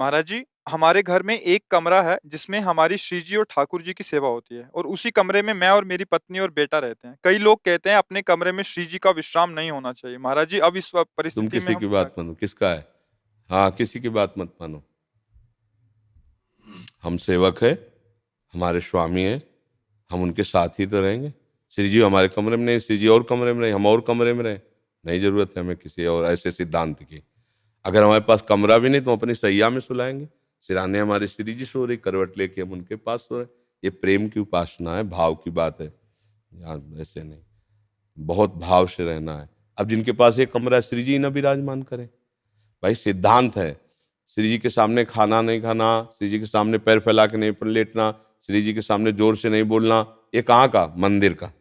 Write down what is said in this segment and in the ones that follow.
महाराज जी, हमारे घर में एक कमरा है जिसमें हमारी श्री जी और ठाकुर जी की सेवा होती है और उसी कमरे में मैं और मेरी पत्नी और बेटा रहते हैं। कई लोग कहते हैं अपने कमरे में श्री जी का विश्राम नहीं होना चाहिए। महाराज जी, अब इस तुम परिस्थिति में किसी हम की क्या बात करें? मानो, किसका है? हाँ, किसी की बात मत मानो। हम सेवक है, हमारे स्वामी है, हम उनके साथ ही तो रहेंगे। श्री जी हमारे कमरे में नहीं, श्री जी और कमरे में नहीं, हम और कमरे में रहे। नहीं जरूरत है हमें किसी और ऐसे सिद्धांत की। अगर हमारे पास कमरा भी नहीं तो हम अपनी सैया में सुलाएंगे। सिराने हमारे श्री जी सो रही, करवट लेके हम उनके पास सो रहे। ये प्रेम की उपासना है, भाव की बात है। यहाँ ऐसे नहीं, बहुत भाव से रहना है। अब जिनके पास एक कमरा है, श्री जी न विराजमान करें। भाई सिद्धांत है, श्री जी के सामने खाना नहीं खाना, श्री जी के सामने पैर फैला के नहीं लेटना, श्री जी के सामने जोर से नहीं बोलना। ये कहाँ का? मंदिर का।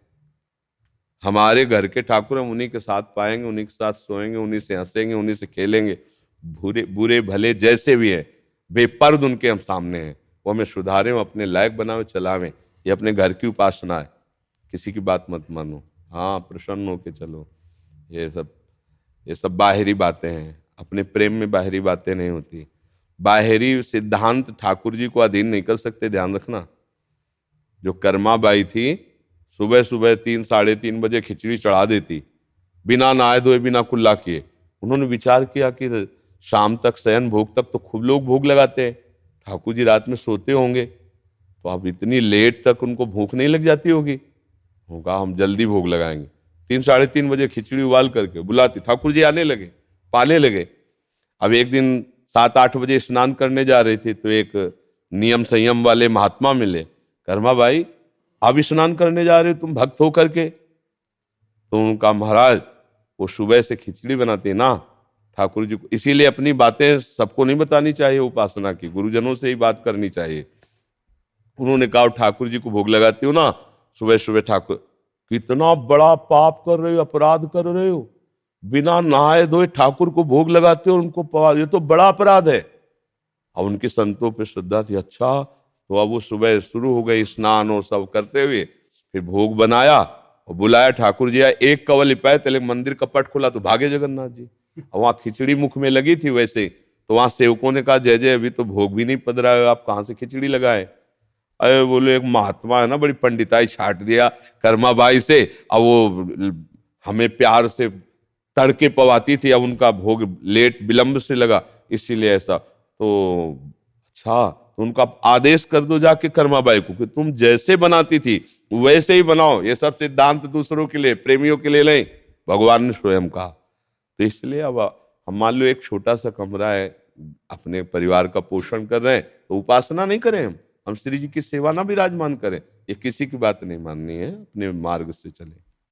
हमारे घर के ठाकुर, हम उन्हीं के साथ पाएंगे, उन्हीं के साथ सोएंगे, उन्हीं से हंसेंगे, उन्हीं से खेलेंगे। बुरे बुरे भले जैसे भी है, बेपर्द उनके हम सामने हैं। वो हमें सुधारें, वो अपने लायक बनावे, चलावें। ये अपने घर की उपासना है। किसी की बात मत मानो। हाँ, प्रसन्न होके चलो। ये सब ये सब बाहरी बातें हैं। अपने प्रेम में बाहरी बातें नहीं होती। बाहरी सिद्धांत ठाकुर जी को अधीन नहीं कर सकते, ध्यान रखना। जो कर्मा बाई थी, सुबह सुबह 3 साढ़े 3 बजे खिचड़ी चढ़ा देती, बिना नहाए धोए, बिना कुल्ला किए। उन्होंने विचार किया कि शाम तक, शयन भोग तक तो खूब लोग भोग लगाते हैं, ठाकुर जी रात में सोते होंगे, तो अब इतनी लेट तक उनको भूख नहीं लग जाती होगी। होगा हम जल्दी भोग लगाएंगे। 3 साढ़े 3 बजे खिचड़ी उबाल करके बुलाती, ठाकुर जी आने लगे, पाने लगे। अब एक दिन 7 8 बजे स्नान करने जा रहे थे, तो एक नियम संयम वाले महात्मा मिले। कर्मा भाई, अब स्नान करने जा रहे हो तुम भक्त होकर के? तो उनका, महाराज वो सुबह से खिचड़ी बनाते ना ठाकुर जी को, इसीलिए अपनी बातें सबको नहीं बतानी चाहिए। उपासना की गुरुजनों से ही बात करनी चाहिए। उन्होंने कहा, ठाकुर जी को भोग लगाती हो ना सुबह सुबह? ठाकुर, कितना बड़ा पाप कर रहे हो, अपराध कर रहे हो, बिना नहाए धोए ठाकुर को भोग लगाते हो, उनको ये तो बड़ा अपराध है। अब उनके संतों पे श्रद्धा थी। अच्छा, तो अब वो सुबह शुरू हो गई स्नान और सब करते हुए, फिर भोग बनाया और बुलाया। ठाकुर जी आए, एक कवल लिपाए, तले मंदिर का पट खुला तो भागे जगन्नाथ जी। और वहां खिचड़ी मुख में लगी थी वैसे, तो वहां सेवकों ने कहा, जय जय, अभी तो भोग भी नहीं पधरा है, आप कहाँ से खिचड़ी लगाए? अरे बोले, एक महात्मा है ना, बड़ी पंडिताई छाट दिया कर्माबाई से। अब वो हमें प्यार से तड़के पवाती थी, अब उनका भोग लेट विलंब से लगा, इसीलिए ऐसा। तो अच्छा, तो उनका आदेश कर दो जाके कर्माबाई को कि तुम जैसे बनाती थी वैसे ही बनाओ। ये सब सिद्धांत दूसरों के लिए, प्रेमियों के लिए नहीं, भगवान ने स्वयं कहा। तो इसलिए अब हम मान लो एक छोटा सा कमरा है, अपने परिवार का पोषण कर रहे हैं, तो उपासना नहीं करें हम श्री जी की सेवा ना विराजमान करें। ये किसी की बात नहीं माननी है, अपने मार्ग से चले।